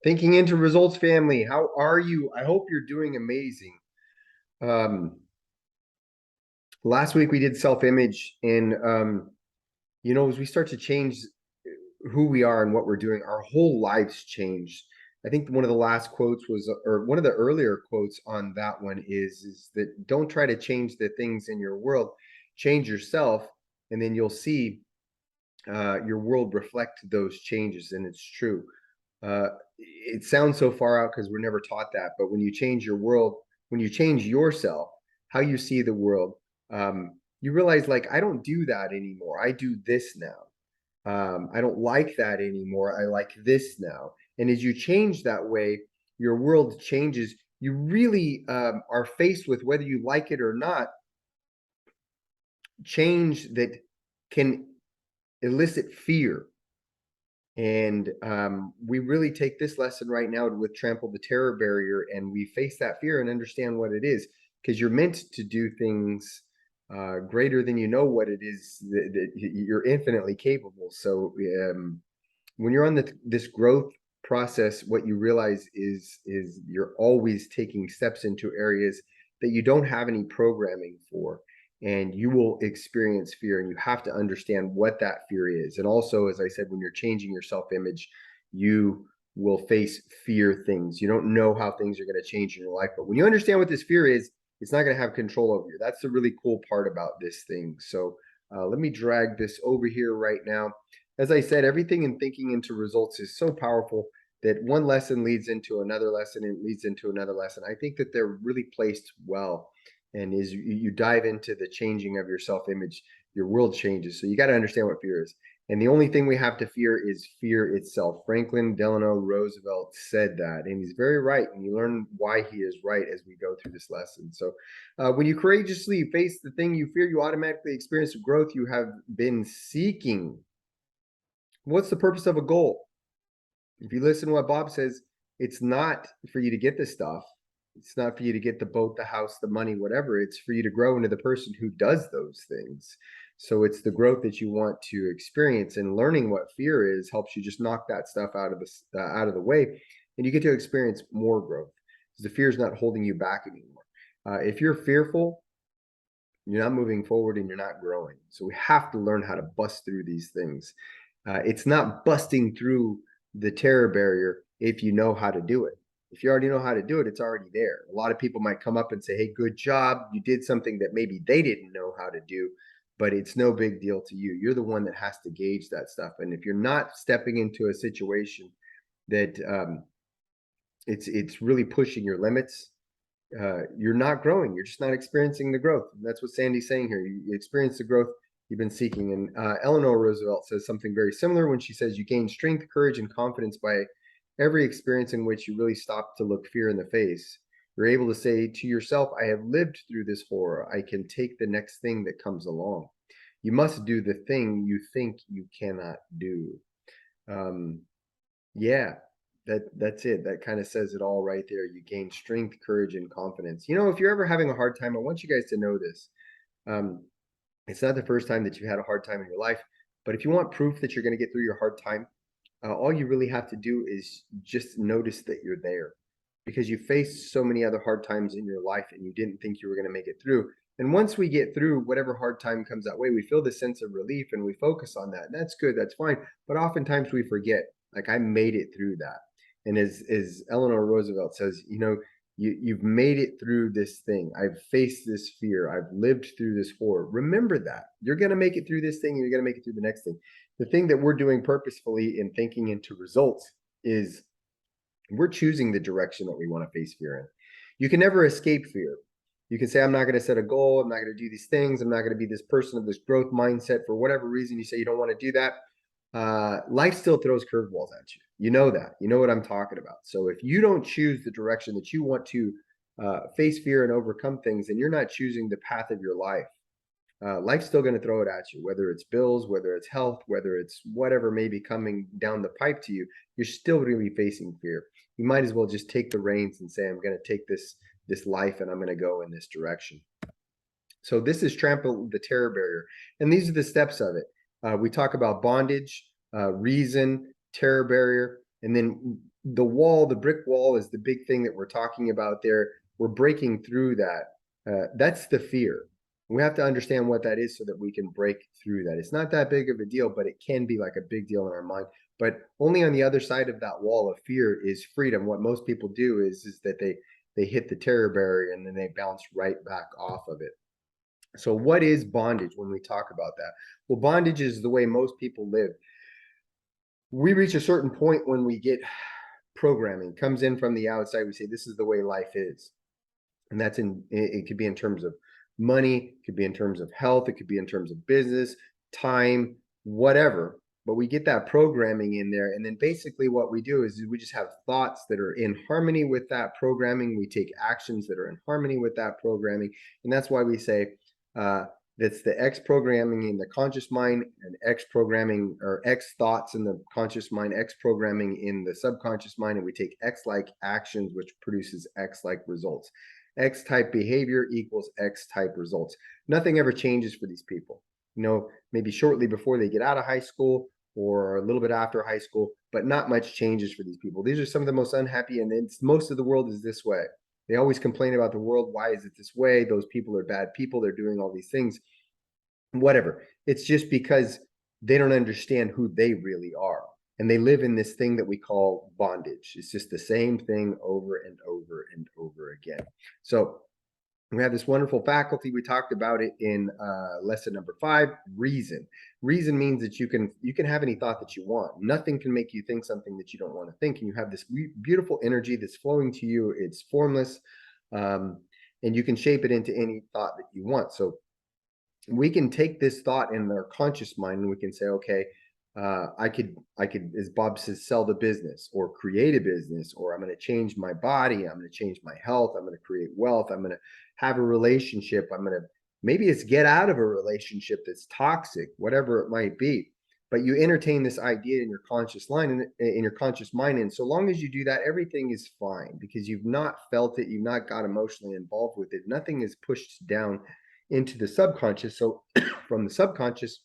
Thinking into Results family, how are you? I hope you're doing amazing. Um, Last week we did self-image, and as we start to change who we are and what we're doing, our whole lives change. I think one of the last quotes was, or one of the earlier quotes on that one is that don't try to change the things in your world, change yourself, and then you'll see your world reflect those changes. And it's true. It sounds so far out because we're never taught that. But when you change your world, when you change yourself, how you see the world, you realize, like, I don't do that anymore. I do this now. I don't like that anymore. I like this now. And as you change that way, your world changes. You really are faced with, whether you like it or not, change that can elicit fear. And we really take this lesson right now with Trample the Terror Barrier, and we face that fear and understand what it is, because you're meant to do things greater than you know what it is that you're infinitely capable. So when you're on this growth process, what you realize is you're always taking steps into areas that you don't have any programming for, and you will experience fear, and you have to understand what that fear is. And also, as I said, when you're changing your self-image, you will face fear things. You don't know how things are going to change in your life, but when you understand what this fear is, it's not going to have control over you. That's the really cool part about this thing. So let me drag this over here right now. As I said, everything in thinking into results is so powerful that one lesson leads into another lesson and leads into another lesson. I think that they're really placed well. And as you dive into the changing of your self-image, your world changes. So you got to understand what fear is. And the only thing we have to fear is fear itself. Franklin Delano Roosevelt said that, and he's very right. And you learn why he is right as we go through this lesson. So when you courageously face the thing you fear, you automatically experience the growth you have been seeking. What's the purpose of a goal? If you listen to what Bob says, it's not for you to get the stuff. It's not for you to get the boat, the house, the money, whatever. It's for you to grow into the person who does those things. So it's the growth that you want to experience, and learning what fear is helps you just knock that stuff out of the way, and you get to experience more growth because the fear is not holding you back anymore. If you're fearful, you're not moving forward and you're not growing. So we have to learn how to bust through these things. It's not busting through the terror barrier if you know how to do it. If you already know how to do it, it's already there. A lot of people might come up and say, hey, good job. You did something that maybe they didn't know how to do, but it's no big deal to you. You're the one that has to gauge that stuff. And if you're not stepping into a situation that it's really pushing your limits, you're not growing. You're just not experiencing the growth. And that's what Sandy's saying here. You experience the growth you've been seeking. And Eleanor Roosevelt says something very similar when she says, you gain strength, courage, and confidence by every experience in which you really stop to look fear in the face. You're able to say to yourself, I have lived through this horror. I can take the next thing that comes along. You must do the thing you think you cannot do. Um, yeah, that's it. That kind of says it all right there. You gain strength, courage, and confidence. If you're ever having a hard time, I want you guys to know this. Um, it's not the first time that you've had a hard time in your life, but if you want proof that you're going to get through your hard time, all you really have to do is just notice that you're there, because you faced so many other hard times in your life and you didn't think you were going to make it through. And once we get through whatever hard time comes that way, we feel this sense of relief and we focus on that. And that's good, that's fine. But oftentimes we forget, like, I made it through that. And as Eleanor Roosevelt says, you've made it through this thing. I've faced this fear. I've lived through this horror. Remember that. You're going to make it through this thing, and you're going to make it through the next thing. The thing that we're doing purposefully in thinking into results is we're choosing the direction that we want to face fear in. You can never escape fear. You can say, I'm not going to set a goal. I'm not going to do these things. I'm not going to be this person of this growth mindset. For whatever reason, you say you don't want to do that. Life still throws curveballs at you. You know that. You know what I'm talking about. So if you don't choose the direction that you want to face fear and overcome things, then you're not choosing the path of your life. Life's still going to throw it at you, whether it's bills, whether it's health, whether it's whatever may be coming down the pipe to you. You're still going to be facing fear. You might as well just take the reins and say, I'm going to take this life and I'm going to go in this direction. So this is Trample the Terror Barrier, and these are the steps of it. We talk about bondage, reason, terror barrier, and then the wall, the brick wall is the big thing that we're talking about there. We're breaking through that. That's the fear. We have to understand what that is so that we can break through that. It's not that big of a deal, but it can be like a big deal in our mind. But only on the other side of that wall of fear is freedom. What most people do is that they hit the terror barrier and then they bounce right back off of it. So what is bondage when we talk about that? Well, bondage is the way most people live. We reach a certain point when we get programming comes in from the outside. We say, this is the way life is. And that's it could be in terms of money, it could be in terms of health, it could be in terms of business, time, whatever. But we get that programming in there. And then basically what we do is we just have thoughts that are in harmony with that programming. We take actions that are in harmony with that programming. And that's why we say, that's the X programming in the conscious mind and X programming or X thoughts in the conscious mind, X programming in the subconscious mind. And we take X like actions, which produces X like results. X type behavior equals X type results. Nothing ever changes for these people. Maybe shortly before they get out of high school or a little bit after high school, but not much changes for these people. These are some of the most unhappy, and most of the world is this way. They always complain about the world. Why is it this way? Those people are bad people. They're doing all these things. Whatever. It's just because they don't understand who they really are. And they live in this thing that we call bondage. It's just the same thing over and over and over again. So we have this wonderful faculty. We talked about it in lesson number 5, reason. Reason means that you can have any thought that you want. Nothing can make you think something that you don't want to think. And you have this beautiful energy that's flowing to you. It's formless. And you can shape it into any thought that you want. So we can take this thought in our conscious mind and we can say, okay, I could, as Bob says, sell the business or create a business, or I'm going to change my body. I'm going to change my health. I'm going to create wealth. I'm going to have a relationship. Maybe it's get out of a relationship that's toxic, whatever it might be. But you entertain this idea in your conscious mind, and so long as you do that, everything is fine because you've not felt it. You've not got emotionally involved with it. Nothing is pushed down into the subconscious. So from the subconscious,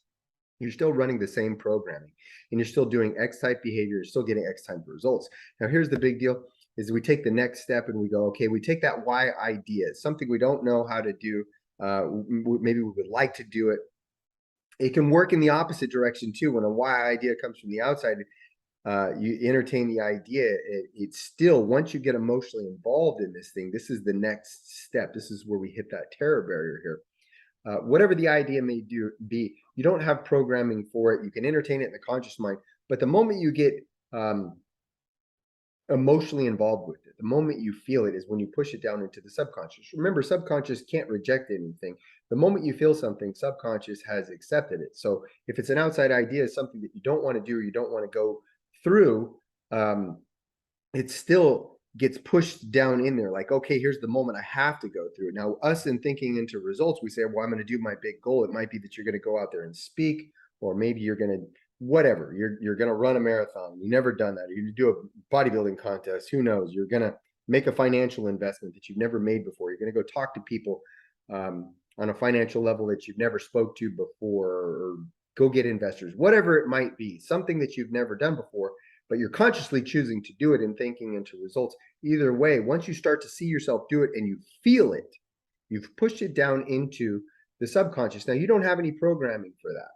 you're still running the same programming and you're still doing X type behavior. You're still getting X type results. Now, here's the big deal is we take the next step and we go, okay, we take that Y idea, something we don't know how to do. Maybe we would like to do it. It can work in the opposite direction too. When a Y idea comes from the outside, you entertain the idea. It's still, once you get emotionally involved in this thing, this is the next step. This is where we hit that terror barrier here. Whatever the idea may be, you don't have programming for it. You can entertain it in the conscious mind, but the moment you get emotionally involved with it, the moment you feel it is when you push it down into the subconscious. Remember, subconscious can't reject anything. The moment you feel something, subconscious has accepted it. So if it's an outside idea, something that you don't want to do or you don't want to go through, it still gets pushed down in there. Like, okay, here's the moment I have to go through it. Now, us in thinking into results, we say, well, I'm going to do my big goal. It might be that you're going to go out there and speak, or maybe you're going to whatever. You're going to run a marathon. You've never done that. You're going to do a bodybuilding contest. Who knows? You're going to make a financial investment that you've never made before. You're going to go talk to people on a financial level that you've never spoke to before, or go get investors, whatever it might be, something that you've never done before, but you're consciously choosing to do it and thinking into results. Either way, once you start to see yourself do it and you feel it, you've pushed it down into the subconscious. Now, you don't have any programming for that.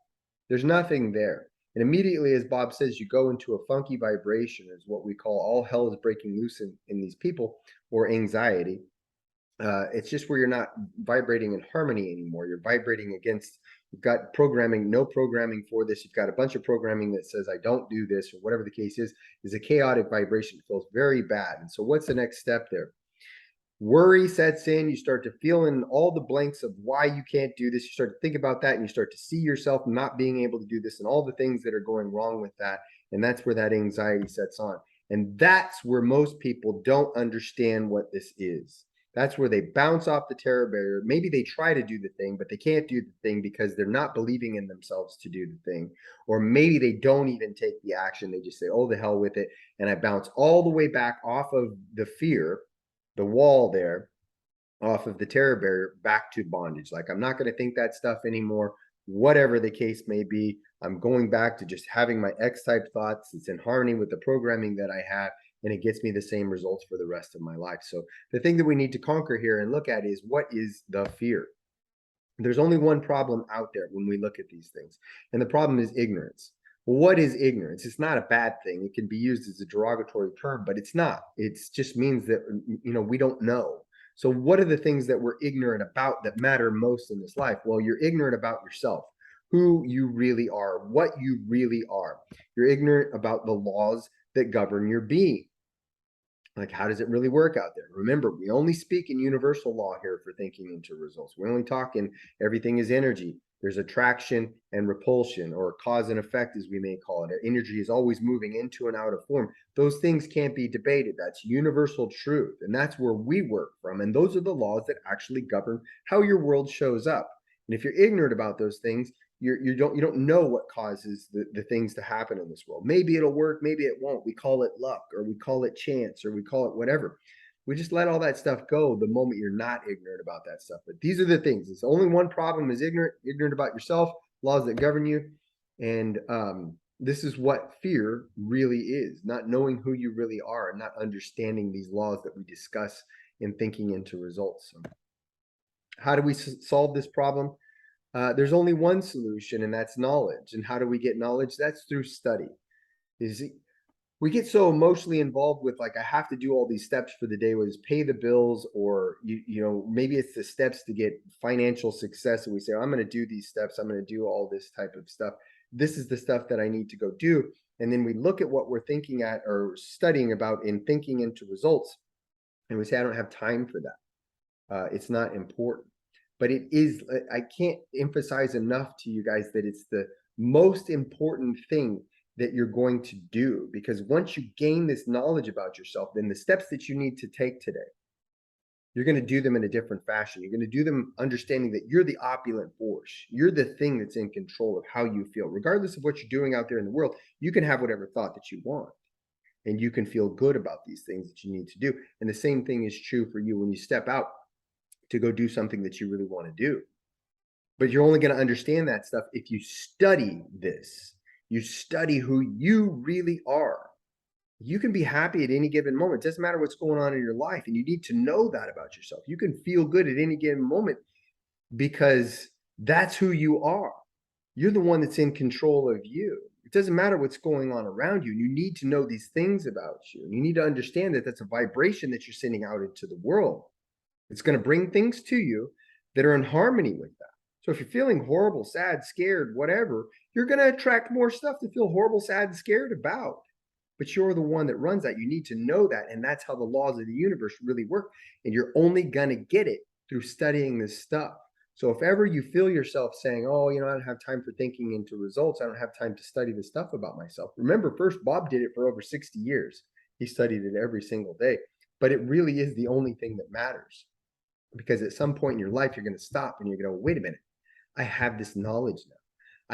There's nothing there. And immediately, as Bob says, you go into a funky vibration, is what we call all hell is breaking loose in these people, or anxiety. It's just where you're not vibrating in harmony anymore. You're vibrating against, you've got programming, no programming for this. You've got a bunch of programming that says, I don't do this, or whatever the case is a chaotic vibration. It feels very bad. And so what's the next step there? Worry sets in. You start to fill in all the blanks of why you can't do this. You start to think about that and you start to see yourself not being able to do this and all the things that are going wrong with that. And that's where that anxiety sets on. And that's where most people don't understand what this is. That's where they bounce off the terror barrier. Maybe they try to do the thing, but they can't do the thing because they're not believing in themselves to do the thing. Or maybe they don't even take the action. They just say, oh, the hell with it. And I bounce all the way back off of the fear, the wall there, off of the terror barrier, back to bondage. Like, I'm not going to think that stuff anymore, whatever the case may be. I'm going back to just having my X type thoughts. It's in harmony with the programming that I have. and it gets me the same results for the rest of my life. So the thing that we need to conquer here and look at is, what is the fear? There's only one problem out there when we look at these things, and the problem is ignorance. Well, what is ignorance? It's not a bad thing. It can be used as a derogatory term, but it's not. It just means that, we don't know. So what are the things that we're ignorant about that matter most in this life? Well, you're ignorant about yourself, who you really are, what you really are. You're ignorant about the laws that govern your being. Like, how does it really work out there? Remember, we only speak in universal law here for thinking into results. We only talk in everything is energy. There's attraction and repulsion, or cause and effect, as we may call it. Energy is always moving into and out of form. Those things can't be debated. That's universal truth. And that's where we work from. And those are the laws that actually govern how your world shows up. And if you're ignorant about those things, you don't know what causes the things to happen in this world. Maybe it'll work, maybe it won't. We call it luck, or we call it chance, or we call it whatever. We just let all that stuff go the moment you're not ignorant about that stuff. But these are the things. It's only one problem: is ignorant about yourself, laws that govern you. And this is what fear really is: not knowing who you really are, and not understanding these laws that we discuss in thinking into results. So how do we solve this problem? There's only one solution, and that's knowledge. And how do we get knowledge? That's through study. Is We get so emotionally involved with, like, I have to do all these steps for the day, whether it's pay the bills, or maybe it's the steps to get financial success, and we say, oh, I'm going to do these steps, I'm going to do all this type of stuff. This is the stuff that I need to go do. And then we look at what we're thinking at or studying about in thinking into results, and we say, I don't have time for that. It's not important. But it is, I can't emphasize enough to you guys that it's the most important thing that you're going to do. Because once you gain this knowledge about yourself, then the steps that you need to take today, you're going to do them in a different fashion. You're going to do them understanding that you're the opulent force. You're the thing that's in control of how you feel. Regardless of what you're doing out there in the world, you can have whatever thought that you want. And you can feel good about these things that you need to do. And the same thing is true for you when you step out to go do something that you really want to do. But you're only going to understand that stuff if you study this. You study who you really are. You can be happy at any given moment. It doesn't matter what's going on in your life, and you need to know that about yourself. You can feel good at any given moment because that's who you are. You're the one that's in control of you. It doesn't matter what's going on around you. You need to know these things about you. You need to understand that that's a vibration that you're sending out into the world. It's going to bring things to you that are in harmony with that. So if you're feeling horrible, sad, scared, whatever, you're going to attract more stuff to feel horrible, sad, and scared about. But you're the one that runs that. You need to know that. And that's how the laws of the universe really work. And you're only going to get it through studying this stuff. So if ever you feel yourself saying, oh, I don't have time for thinking into results, I don't have time to study the stuff about myself. Remember, first, Bob did it for over 60 years. He studied it every single day. But it really is the only thing that matters. Because at some point in your life, you're going to stop and you're going to go, wait a minute, I have this knowledge now.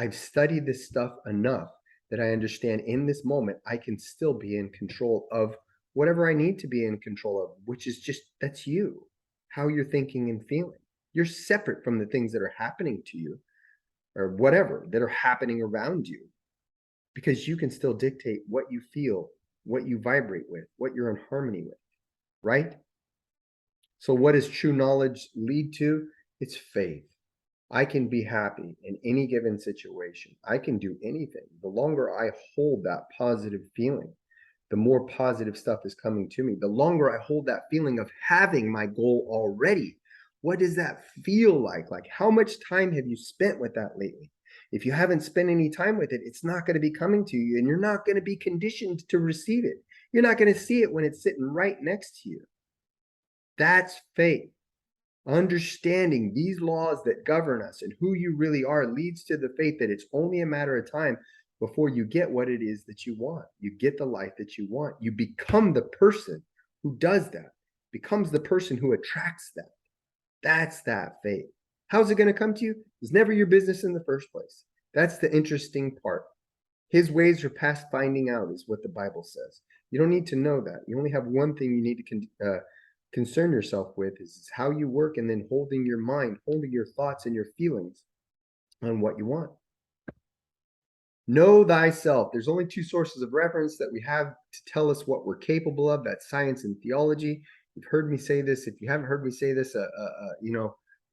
I've studied this stuff enough that I understand in this moment, I can still be in control of whatever I need to be in control of, which is just, that's you, how you're thinking and feeling. You're separate from the things that are happening to you or whatever that are happening around you, because you can still dictate what you feel, what you vibrate with, what you're in harmony with, right? So what does true knowledge lead to? It's faith. I can be happy in any given situation. I can do anything. The longer I hold that positive feeling, the more positive stuff is coming to me. The longer I hold that feeling of having my goal already, what does that feel like? Like, how much time have you spent with that lately? If you haven't spent any time with it, it's not going to be coming to you, and you're not going to be conditioned to receive it. You're not going to see it when it's sitting right next to you. That's faith. Understanding these laws that govern us and who you really are leads to the faith that it's only a matter of time before you get what it is that you want. You get the life that you want. You become the person who does that, becomes the person who attracts that. That's that faith. How's it going to come to you? It's never your business in the first place. That's the interesting part. His ways are past finding out, is what the Bible says. You don't need to know that. You only have one thing you need to concern yourself with, is how you work, and then holding your mind, holding your thoughts and your feelings on what you want. Know thyself. There's only two sources of reference that we have to tell us what we're capable of. That's science and theology. You've heard me say this. If you haven't heard me say this,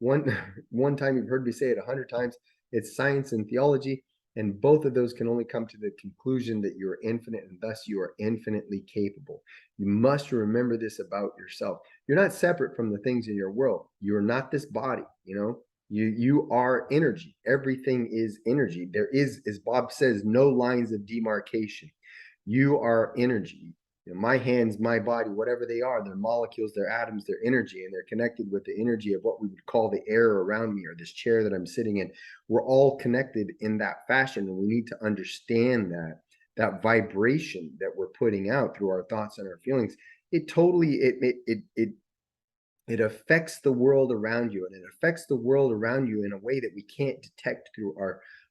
one one time, you've heard me say it 100 times. It's science and theology, and both of those can only come to the conclusion that you are infinite, and thus you are infinitely capable. You must remember this about yourself. You're not separate from the things in your world. You are not this body. You are energy. Everything is energy. There is, as Bob says, no lines of demarcation. You are energy. My hands, my body, whatever they are, they're molecules, they're atoms, they're energy, and they're connected with the energy of what we would call the air around me or this chair that I'm sitting in. We're all connected in that fashion, and we need to understand that vibration that we're putting out through our thoughts and our feelings. It affects the world around you, and it affects the world around you in a way that we can't detect through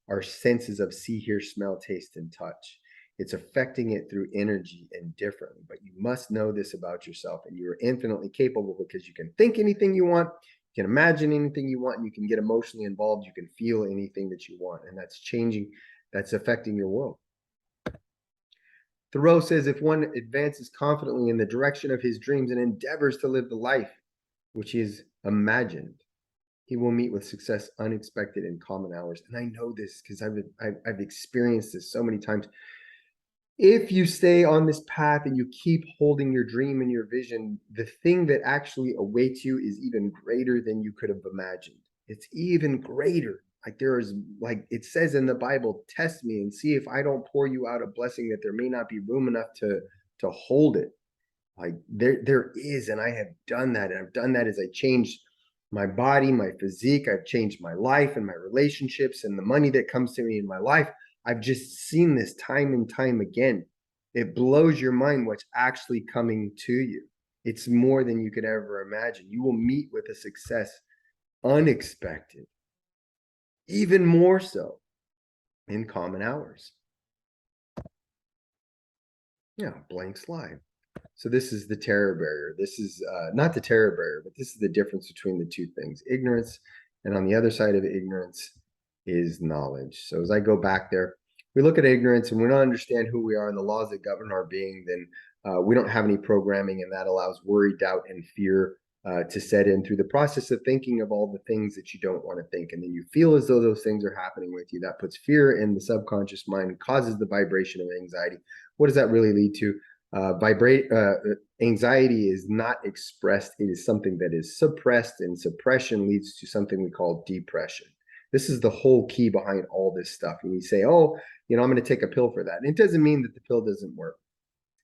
our senses of see, hear, smell, taste, and touch. It's affecting it through energy and differently. But you must know this about yourself, and you're infinitely capable because you can think anything you want, you can imagine anything you want, and you can get emotionally involved. You can feel anything that you want, and that's affecting your world. Thoreau says if one advances confidently in the direction of his dreams and endeavors to live the life which is imagined, he will meet with success unexpected in common hours. And I know this because I've experienced this so many times. If you stay on this path and you keep holding your dream and your vision, the thing that actually awaits you is even greater than you could have imagined. It's even greater. Like it says in the Bible, test me and see if I don't pour you out a blessing that there may not be room enough to hold it. Like there is, and I have done that. And I've done that as I changed my body, my physique. I've changed my life and my relationships and the money that comes to me in my life. I've just seen this time and time again. It blows your mind what's actually coming to you. It's more than you could ever imagine. You will meet with a success unexpected, even more so in common hours. Yeah, blank slide. So this is the terror barrier. This is not the terror barrier, but this is the difference between the two things, ignorance. And on the other side of ignorance is knowledge. So as I go back there, we look at ignorance and we don't understand who we are and the laws that govern our being, then we don't have any programming, and that allows worry, doubt, and fear to set in through the process of thinking of all the things that you don't want to think. And then you feel as though those things are happening with you. That puts fear in the subconscious mind, causes the vibration of anxiety. What does that really lead to? Anxiety is not expressed. It is something that is suppressed, and suppression leads to something we call depression. This is the whole key behind all this stuff. And we say, oh, I'm going to take a pill for that. And it doesn't mean that the pill doesn't work.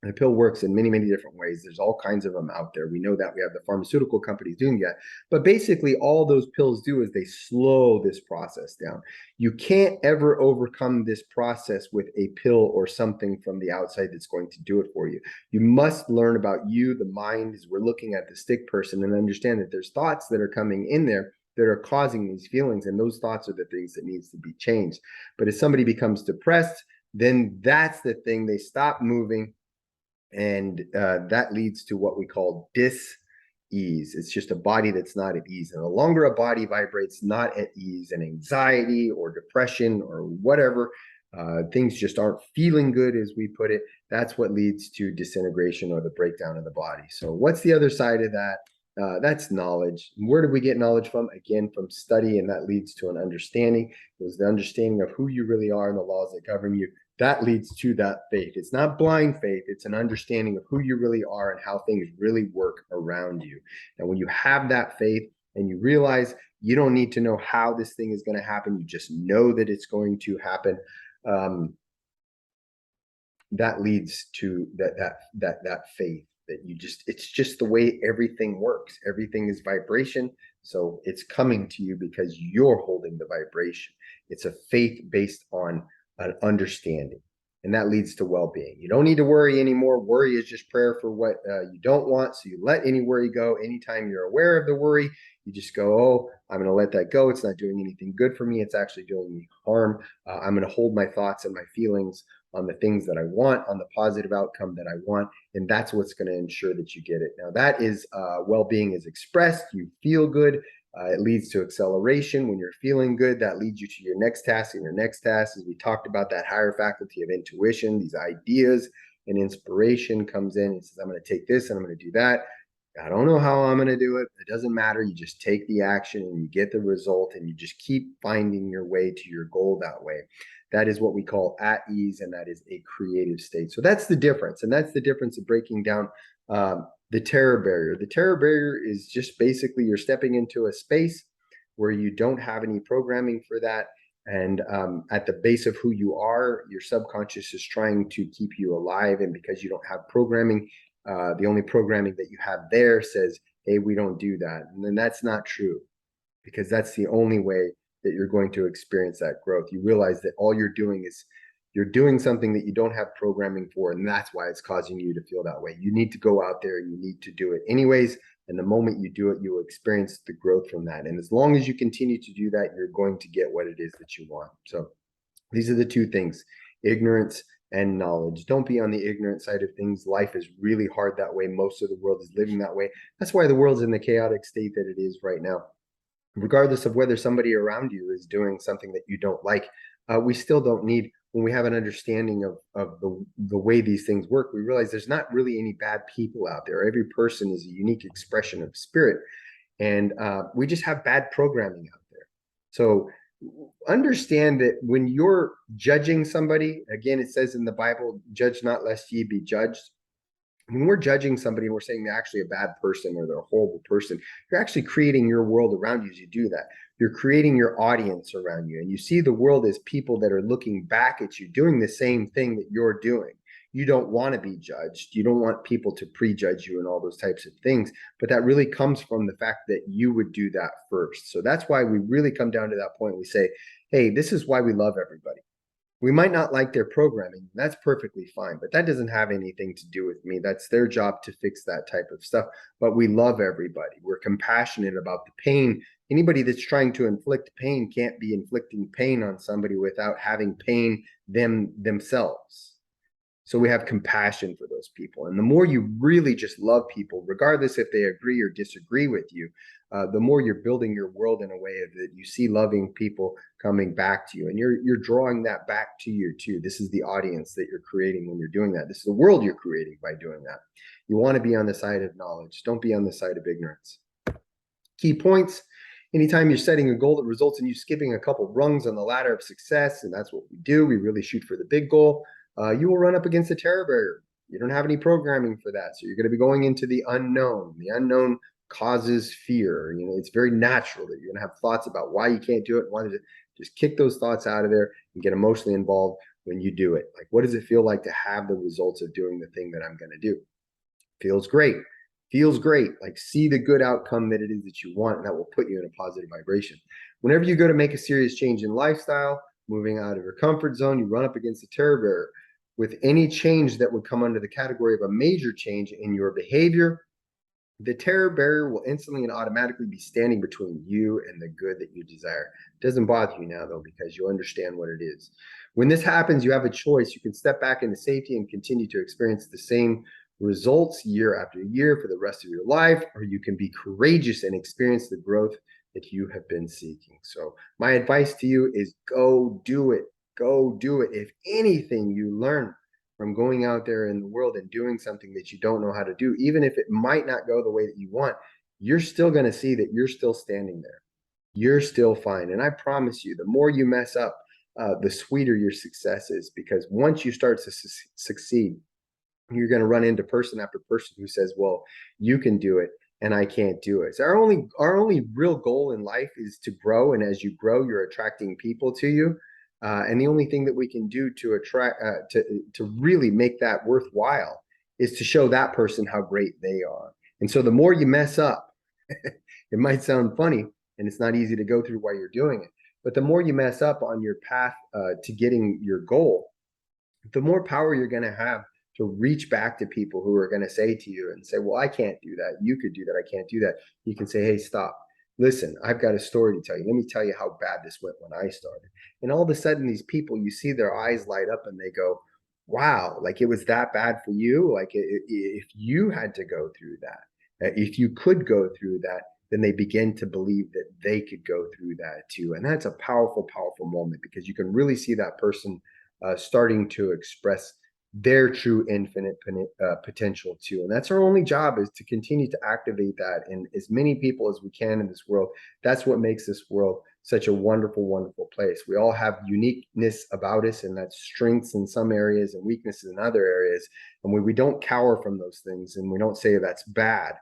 And the pill works in many, many different ways. There's all kinds of them out there. We know that. We have the pharmaceutical companies doing that. But basically, all those pills do is they slow this process down. You can't ever overcome this process with a pill or something from the outside that's going to do it for you. You must learn about you, the mind, as we're looking at the stick person, and understand that there's thoughts that are coming in there that are causing these feelings. And those thoughts are the things that needs to be changed. But if somebody becomes depressed, then that's the thing. They stop moving. And that leads to what we call dis-ease. It's just a body that's not at ease. And the longer a body vibrates not at ease, and anxiety or depression or whatever, things just aren't feeling good, as we put it, that's what leads to disintegration or the breakdown of the body. So what's the other side of that? That's knowledge. Where do we get knowledge from? Again, from study, and that leads to an understanding. It was the understanding of who you really are and the laws that govern you. That leads to that faith. It's not blind faith. It's an understanding of who you really are and how things really work around you. And when you have that faith and you realize you don't need to know how this thing is going to happen, you just know that it's going to happen. That leads to that faith that it's just the way everything works. Everything is vibration. So it's coming to you because you're holding the vibration. It's a faith based on an understanding, and that leads to well-being. You don't need to worry anymore. Worry is just prayer for what you don't want. So you let any worry go. Anytime you're aware of the worry, you just go, oh, I'm going to let that go. It's not doing anything good for me. It's actually doing me harm. I'm going to hold my thoughts and my feelings on the things that I want, on the positive outcome that I want, and that's what's going to ensure that you get it. Now, that is well-being is expressed. You feel good. It leads to acceleration. When you're feeling good, that leads you to your next task, and your next task, as we talked about, that higher faculty of intuition, these ideas and inspiration comes in and says, I'm going to take this and I'm going to do that. I don't know how I'm going to do it. It doesn't matter. You just take the action and you get the result, and you just keep finding your way to your goal that way. That is what we call at ease, and that is a creative state. So that's the difference. And that's the difference of breaking down the terror barrier. The terror barrier is just basically you're stepping into a space where you don't have any programming for that. And at the base of who you are, your subconscious is trying to keep you alive. And because you don't have programming, the only programming that you have there says, hey, we don't do that. And then that's not true, because that's the only way that you're going to experience that growth. You realize that all you're doing is you're doing something that you don't have programming for, and that's why it's causing you to feel that way. You need to go out there, you need to do it anyways, and the moment you do it, you will experience the growth from that. And as long as you continue to do that, you're going to get what it is that you want. So these are the two things: ignorance and knowledge. Don't be on the ignorant side of things. Life is really hard that way. Most of the world is living that way. That's why the world's in the chaotic state that it is right now. Regardless of whether somebody around you is doing something that you don't like, we still don't need, when we have an understanding of the way these things work, we realize there's not really any bad people out there. Every person is a unique expression of spirit, and we just have bad programming out there. So understand that when you're judging somebody, again, it says in the Bible, judge not lest ye be judged. When we're judging somebody and we're saying they're actually a bad person or they're a horrible person, you're actually creating your world around you as you do that. You're creating your audience around you, and you see the world as people that are looking back at you doing the same thing that you're doing. You don't want to be judged. You don't want people to prejudge you and all those types of things, but that really comes from the fact that you would do that first. So that's why we really come down to that point. We say, hey, this is why we love everybody. We might not like their programming. That's perfectly fine, but that doesn't have anything to do with me. That's their job to fix that type of stuff. But we love everybody. We're compassionate about the pain. Anybody that's trying to inflict pain can't be inflicting pain on somebody without having pain themselves. So we have compassion for those people. And the more you really just love people, regardless if they agree or disagree with you, the more you're building your world in a way that you see loving people coming back to you. And you're drawing that back to you too. This is the audience that you're creating when you're doing that. This is the world you're creating by doing that. You want to be on the side of knowledge. Don't be on the side of ignorance. Key points. Anytime you're setting a goal that results in you skipping a couple rungs on the ladder of success, and that's what we do, we really shoot for the big goal, you will run up against a terror barrier. You don't have any programming for that. So you're going to be going into the unknown. The unknown causes fear. You know, it's very natural that you're going to have thoughts about why you can't do it. Why to just kick those thoughts out of there and get emotionally involved when you do it. Like, what does it feel like to have the results of doing the thing that I'm going to do? Feels great. Feels great. Like, see the good outcome that it is that you want, and that will put you in a positive vibration. Whenever you go to make a serious change in lifestyle, moving out of your comfort zone, you run up against a terror barrier. With any change that would come under the category of a major change in your behavior, the terror barrier will instantly and automatically be standing between you and the good that you desire. It doesn't bother you now, though, because you understand what it is. When this happens, you have a choice. You can step back into safety and continue to experience the same results year after year for the rest of your life, or you can be courageous and experience the growth that you have been seeking. So my advice to you is go do it. Go do it. If anything you learn from going out there in the world and doing something that you don't know how to do, even if it might not go the way that you want, you're still going to see that you're still standing there. You're still fine. And I promise you, the more you mess up, the sweeter your success is, because once you start to succeed, you're going to run into person after person who says, well, you can do it and I can't do it. So our only real goal in life is to grow. And as you grow, you're attracting people to you. And the only thing that we can do to attract, to really make that worthwhile is to show that person how great they are. And so the more you mess up, it might sound funny and it's not easy to go through while you're doing it, but the more you mess up on your path to getting your goal, the more power you're going to have to reach back to people who are going to say to you and say, well, I can't do that. You could do that. I can't do that. You can say, hey, stop. Listen, I've got a story to tell you. Let me tell you how bad this went when I started. And all of a sudden, these people, you see their eyes light up and they go, wow, like it was that bad for you? Like if you had to go through that, if you could go through that, then they begin to believe that they could go through that too. And that's a powerful, powerful moment, because you can really see that person starting to express their true infinite potential too. And that's our only job, is to continue to activate that in as many people as we can in this world. That's what makes this world such a wonderful, wonderful place. We all have uniqueness about us, and that's strengths in some areas and weaknesses in other areas. And when we don't cower from those things and we don't say that's bad,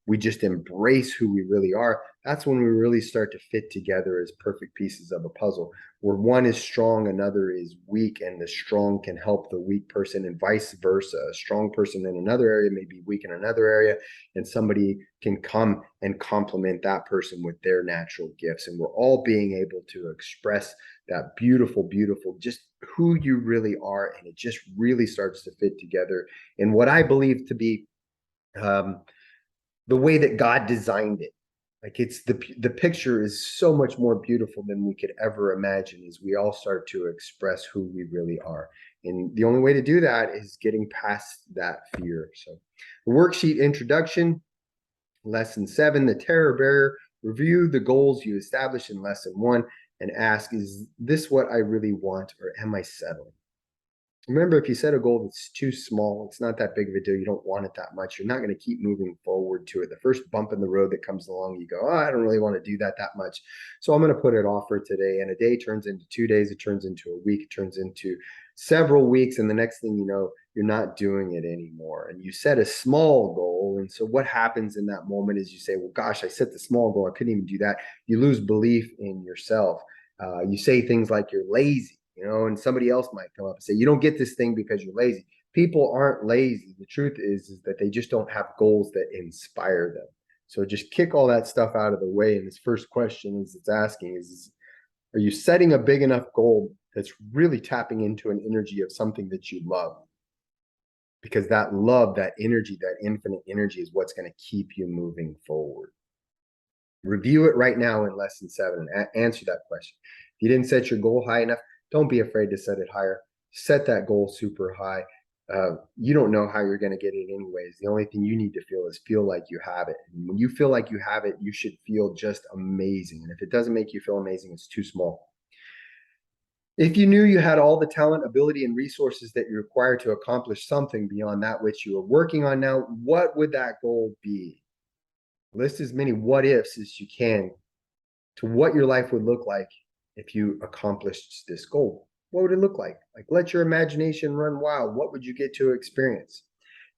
we just embrace who we really are, that's when we really start to fit together as perfect pieces of a puzzle, where one is strong, another is weak, and the strong can help the weak person, and vice versa. A strong person in another area may be weak in another area, and somebody can come and complement that person with their natural gifts. And we're all being able to express that beautiful, beautiful, just who you really are. And it just really starts to fit together in what I believe to be the way that God designed it. Like, it's the picture is so much more beautiful than we could ever imagine, as we all start to express who we really are. And the only way to do that is getting past that fear. So the worksheet introduction, lesson 7, the terror barrier. Review the goals you established in lesson 1 and ask, is this what I really want, or am I settling? Remember, if you set a goal that's too small, it's not that big of a deal, you don't want it that much, you're not going to keep moving forward to it. The first bump in the road that comes along, you go, oh, I don't really want to do that much. So I'm going to put it off for today. And a day turns into 2 days, it turns into a week, it turns into several weeks. And the next thing you know, you're not doing it anymore. And you set a small goal. And so what happens in that moment is you say, well, gosh, I set the small goal, I couldn't even do that. You lose belief in yourself. You say things like you're lazy. And somebody else might come up and say, you don't get this thing because you're lazy. People aren't lazy. The truth is that they just don't have goals that inspire them. So just kick all that stuff out of the way. And this first question is it's asking is, are you setting a big enough goal that's really tapping into an energy of something that you love? Because that love, that energy, that infinite energy is what's going to keep you moving forward. Review it right now in lesson 7 and answer that question. If you didn't set your goal high enough, don't be afraid to set it higher. Set that goal super high. You don't know how you're going to get it anyways. The only thing you need to feel like you have it. And when you feel like you have it, you should feel just amazing. And if it doesn't make you feel amazing, it's too small. If you knew you had all the talent, ability, and resources that you require to accomplish something beyond that which you are working on now, what would that goal be? List as many what ifs as you can to what your life would look like if you accomplished this goal. What would it look like? Like, let your imagination run wild. What would you get to experience?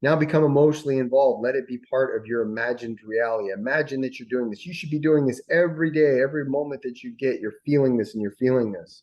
Now become emotionally involved. Let it be part of your imagined reality. Imagine that you're doing this. You should be doing this every day, every moment that you get. You're feeling this and you're feeling this.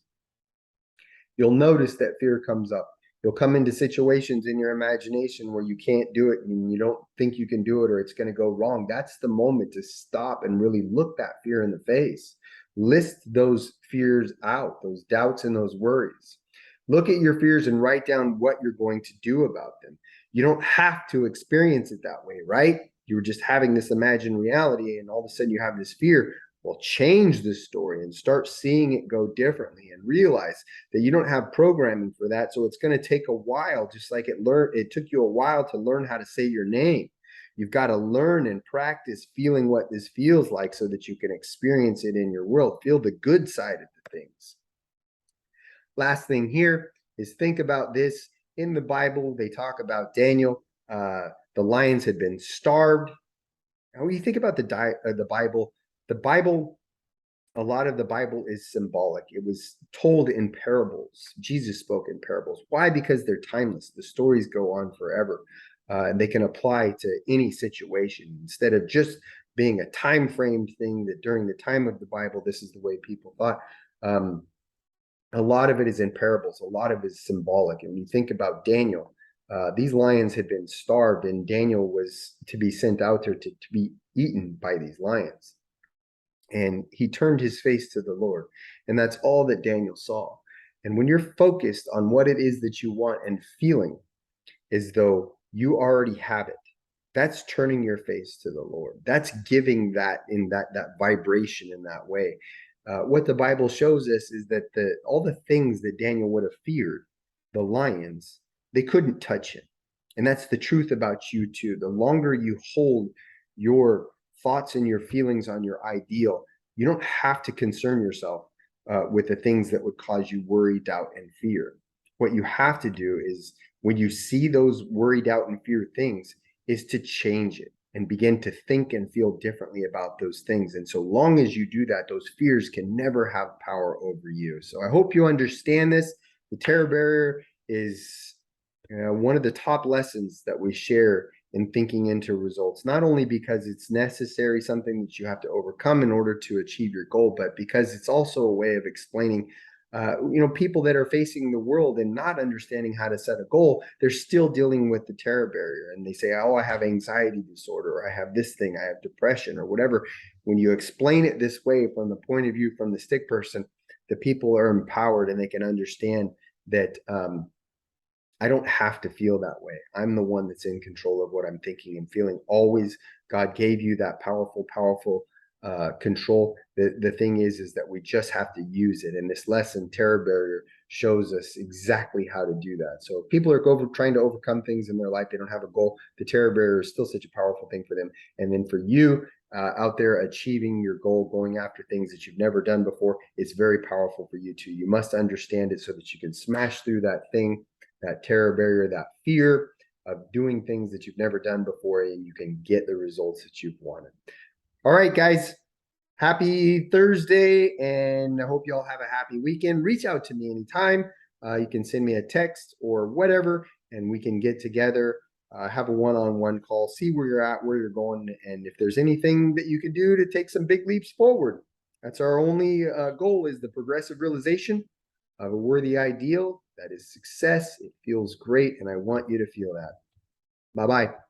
You'll notice that fear comes up. You'll come into situations in your imagination where you can't do it and you don't think you can do it, or it's going to go wrong. That's the moment to stop and really look that fear in the face. List those fears out, those doubts and those worries. Look at your fears and write down what you're going to do about them. You don't have to experience it that way, right? You were just having this imagined reality, and all of a sudden you have this fear. Well, change this story and start seeing it go differently, and realize that you don't have programming for that. So it's going to take a while, just like it took you a while to learn how to say your name. You've got to learn and practice feeling what this feels like so that you can experience it in your world. Feel the good side of the things. Last thing here is think about this. In the Bible, they talk about Daniel. The lions had been starved. Now, when you think about the Bible, a lot of the Bible is symbolic. It was told in parables. Jesus spoke in parables. Why? Because they're timeless. The stories go on forever, and they can apply to any situation instead of just being a time framed thing that during the time of the Bible, this is the way people thought. A lot of it is in parables. A lot of it is symbolic. And when you think about Daniel, these lions had been starved, and Daniel was to be sent out there to be eaten by these lions. And he turned his face to the Lord. And that's all that Daniel saw. And when you're focused on what it is that you want and feeling as though you already have it, that's turning your face to the Lord. That's giving that in that vibration in that way. What the Bible shows us is that all the things that Daniel would have feared, the lions, they couldn't touch him. And that's the truth about you too. The longer you hold your thoughts and your feelings on your ideal, you don't have to concern yourself with the things that would cause you worry, doubt, and fear. What you have to do is, when you see those worry, doubt, and fear things, is to change it and begin to think and feel differently about those things. And so long as you do that, those fears can never have power over you. So I hope you understand this. The terror barrier is one of the top lessons that we share in thinking into results, not only because it's necessary, something that you have to overcome in order to achieve your goal, but because it's also a way of explaining people that are facing the world and not understanding how to set a goal, they're still dealing with the terror barrier. And they say, oh, I have anxiety disorder, or I have this thing, I have depression, or whatever. When you explain it this way, from the point of view from the stick person, the people are empowered and they can understand that I don't have to feel that way. I'm the one that's in control of what I'm thinking and feeling. Always, God gave you that powerful, powerful control. The thing is that we just have to use it. And this lesson, Terror Barrier, shows us exactly how to do that. So if people are trying to overcome things in their life, they don't have a goal, the Terror Barrier is still such a powerful thing for them. And then for you, out there achieving your goal, going after things that you've never done before, it's very powerful for you too. You must understand it so that you can smash through that thing, that terror barrier, that fear of doing things that you've never done before, and you can get the results that you've wanted. All right, guys, happy Thursday, and I hope you all have a happy weekend. Reach out to me anytime. You can send me a text or whatever, and we can get together, have a one-on-one call, see where you're at, where you're going, and if there's anything that you can do to take some big leaps forward. That's our only goal, is the progressive realization of a worthy ideal. That is success. It feels great, and I want you to feel that. Bye-bye.